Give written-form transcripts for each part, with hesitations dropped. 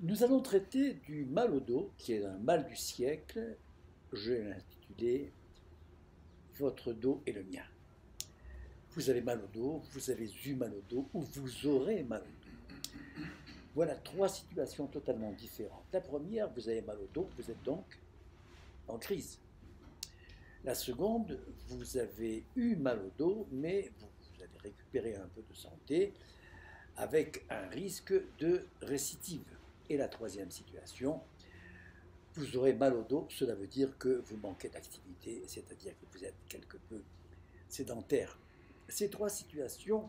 Nous allons traiter du mal au dos, qui est un mal du siècle. Je l'ai intitulé Votre dos et le mien. Vous avez mal au dos, vous avez eu mal au dos, ou vous aurez mal au dos. Voilà trois situations totalement différentes. La première, vous avez mal au dos, vous êtes donc en crise. La seconde, vous avez eu mal au dos, mais vous avez récupéré un peu de santé avec un risque de récidive. Et la troisième situation, vous aurez mal au dos, cela veut dire que vous manquez d'activité, c'est-à-dire que vous êtes quelque peu sédentaire. Ces trois situations,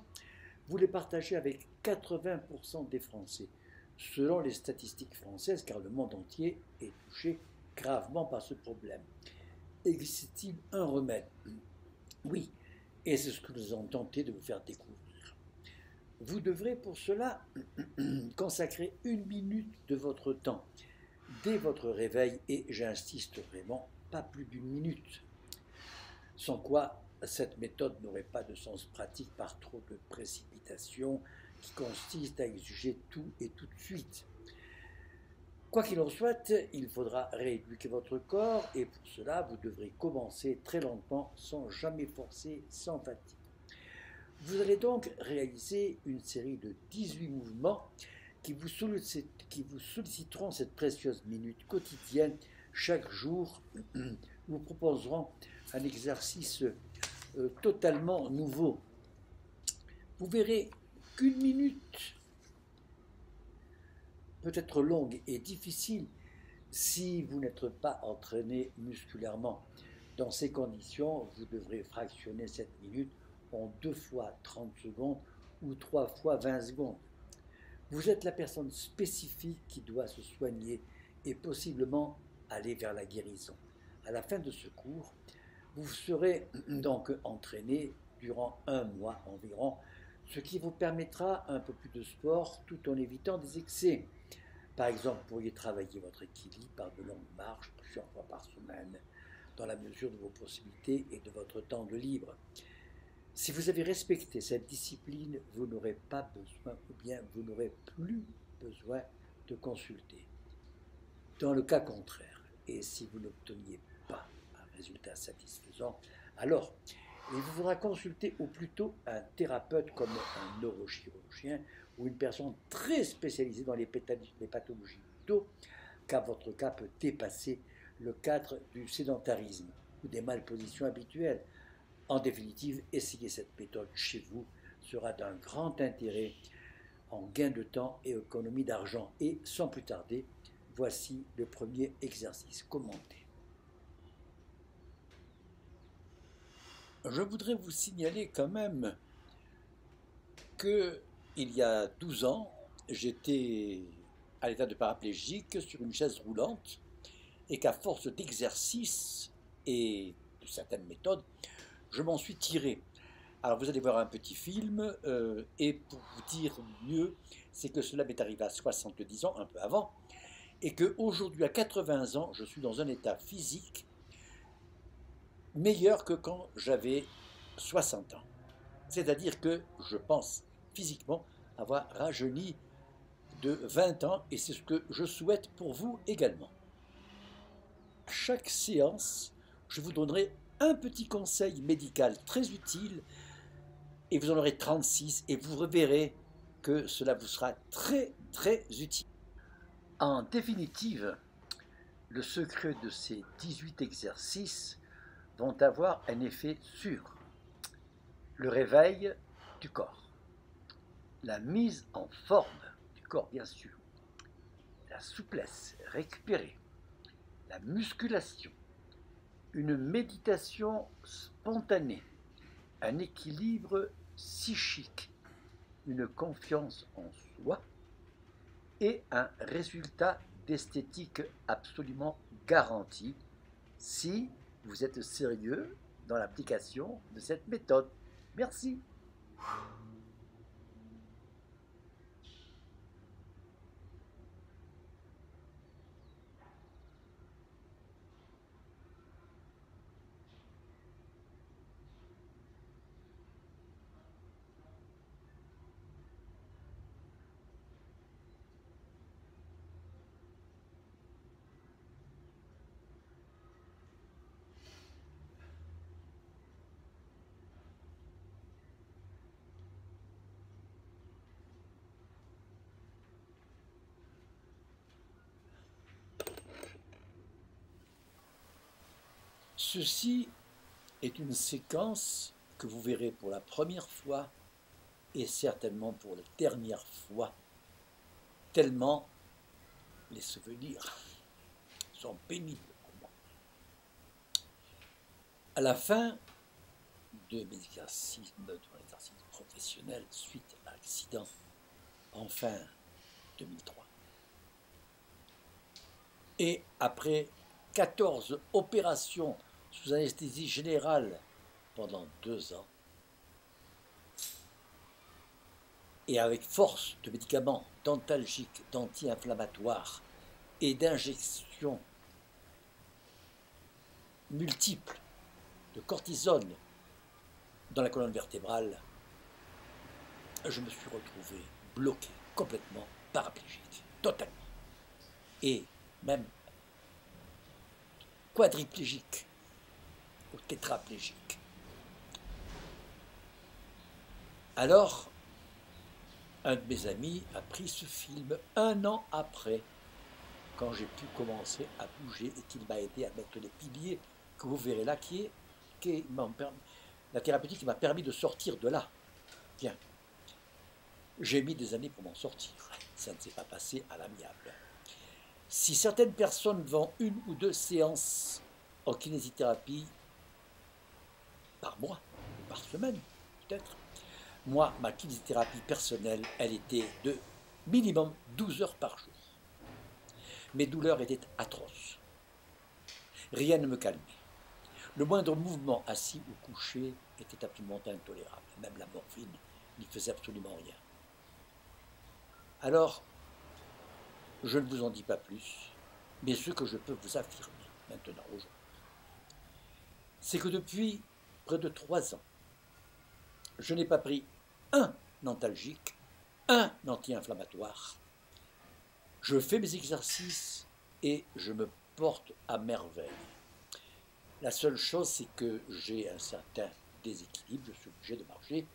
vous les partagez avec 80% des Français, selon les statistiques françaises, car le monde entier est touché gravement par ce problème. Existe-t-il un remède? Oui, et c'est ce que nous allons tenter de vous faire découvrir. Vous devrez pour cela consacrer 1 minute de votre temps dès votre réveil, et j'insiste vraiment, pas plus d'1 minute. Sans quoi, cette méthode n'aurait pas de sens pratique par trop de précipitation qui consiste à exiger tout et tout de suite. Quoi qu'il en soit, il faudra rééduquer votre corps et pour cela, vous devrez commencer très lentement, sans jamais forcer, sans fatigue. Vous allez donc réaliser une série de 18 mouvements qui vous solliciteront cette précieuse minute quotidienne. Chaque jour, vous proposeront un exercice totalement nouveau. Vous verrez qu'une minute peut être longue et difficile si vous n'êtes pas entraîné musculairement. Dans ces conditions, vous devrez fractionner cette minute en 2 fois 30 secondes ou 3 fois 20 secondes. Vous êtes la personne spécifique qui doit se soigner et possiblement aller vers la guérison. À la fin de ce cours, vous serez donc entraîné durant 1 mois environ, ce qui vous permettra un peu plus de sport tout en évitant des excès. Par exemple, vous pourriez travailler votre équilibre par de longues marches plusieurs fois par semaine, dans la mesure de vos possibilités et de votre temps de libre. Si vous avez respecté cette discipline, vous n'aurez pas besoin, ou bien vous n'aurez plus besoin de consulter. Dans le cas contraire, et si vous n'obteniez pas un résultat satisfaisant, alors il vous faudra consulter au plus tôt un thérapeute comme un neurochirurgien ou une personne très spécialisée dans les pathologies du dos, car votre cas peut dépasser le cadre du sédentarisme ou des malpositions habituelles. En définitive, essayer cette méthode chez vous sera d'un grand intérêt en gain de temps et économie d'argent. Et sans plus tarder, voici le premier exercice commenté. Je voudrais vous signaler quand même que il y a 12 ans, j'étais à l'état de paraplégique sur une chaise roulante et qu'à force d'exercices et de certaines méthodes, je m'en suis tiré. Alors vous allez voir un petit film, et pour vous dire mieux, c'est que cela m'est arrivé à 70 ans, un peu avant, et qu'aujourd'hui à 80 ans, je suis dans un état physique meilleur que quand j'avais 60 ans. C'est-à-dire que je pense physiquement avoir rajeuni de 20 ans, et c'est ce que je souhaite pour vous également. À chaque séance, je vous donnerai un petit conseil médical très utile et vous en aurez 36 et vous reverrez que cela vous sera très très utile. En définitive, le secret de ces 18 exercices vont avoir un effet sûr. Le réveil du corps, la mise en forme du corps bien sûr, la souplesse récupérée, la musculation, une méditation spontanée, un équilibre psychique, une confiance en soi et un résultat d'esthétique absolument garanti si vous êtes sérieux dans l'application de cette méthode. Merci. Ceci est une séquence que vous verrez pour la première fois et certainement pour la dernière fois, tellement les souvenirs sont pénibles pour moi. À la fin de mes exercices, de mon exercice professionnel suite à l'accident en fin 2003, et après 14 opérations sous anesthésie générale pendant 2 ans, et avec force de médicaments d'antalgiques, d'anti-inflammatoires et d'injections multiples de cortisone dans la colonne vertébrale, je me suis retrouvé bloqué, complètement paraplégique, totalement. Et même quadriplégique ou tétraplégique. Alors, un de mes amis a pris ce film 1 an après, quand j'ai pu commencer à bouger et qu'il m'a aidé à mettre les piliers que vous verrez là, qui est la thérapeutique qui m'a permis de sortir de là. Bien. J'ai mis des années pour m'en sortir. Ça ne s'est pas passé à l'amiable. Si certaines personnes vont 1 ou 2 séances en kinésithérapie par mois, par semaine, peut-être, moi, ma kinésithérapie personnelle, elle était de minimum 12 heures par jour. Mes douleurs étaient atroces. Rien ne me calmait. Le moindre mouvement assis ou couché était absolument intolérable. Même la morphine n'y faisait absolument rien. Alors, je ne vous en dis pas plus, mais ce que je peux vous affirmer maintenant, aujourd'hui, c'est que depuis près de 3 ans, je n'ai pas pris un antalgique, un anti-inflammatoire. Je fais mes exercices et je me porte à merveille. La seule chose, c'est que j'ai un certain déséquilibre. Je suis obligé de marcher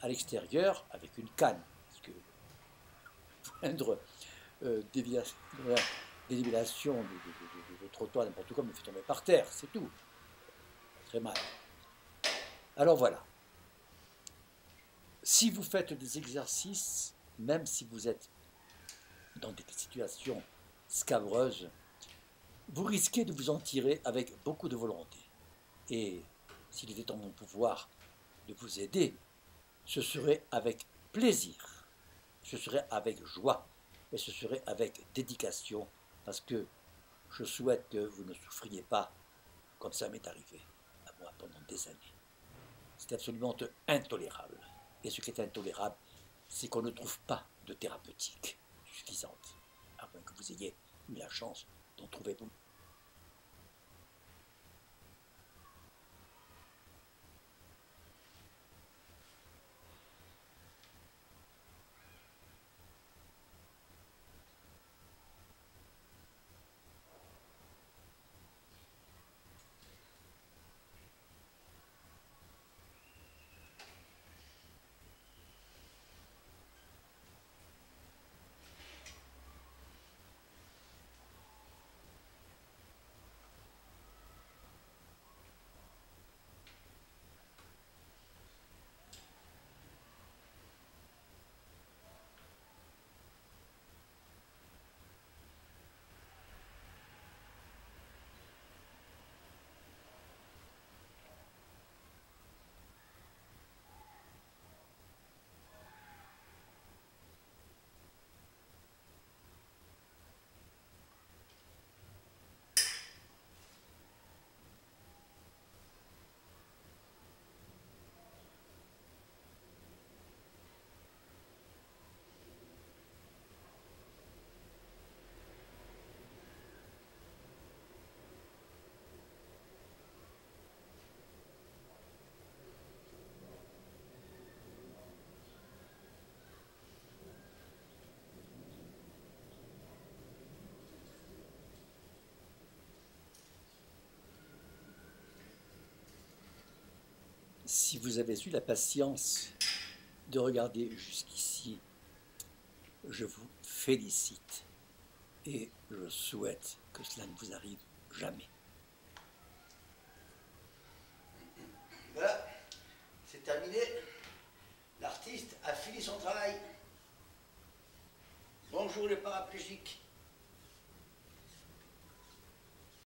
à l'extérieur avec une canne. Parce que moindre déviation de trottoir, n'importe quoi, me fait tomber par terre, c'est tout. Très mal. Alors voilà. Si vous faites des exercices, même si vous êtes dans des situations scabreuses, vous risquez de vous en tirer avec beaucoup de volonté. Et s'il était en mon pouvoir de vous aider, ce serait avec plaisir, ce serait avec joie, et ce serait avec dédication, parce que je souhaite que vous ne souffriez pas comme ça m'est arrivé à moi pendant des années. C'est absolument intolérable. Et ce qui est intolérable, c'est qu'on ne trouve pas de thérapeutique suffisante, à moins que vous ayez eu la chance d'en trouver vous. Si vous avez eu la patience de regarder jusqu'ici, je vous félicite et je souhaite que cela ne vous arrive jamais. terminé. L'artiste a fini son travail. Bonjour les paraplégiques.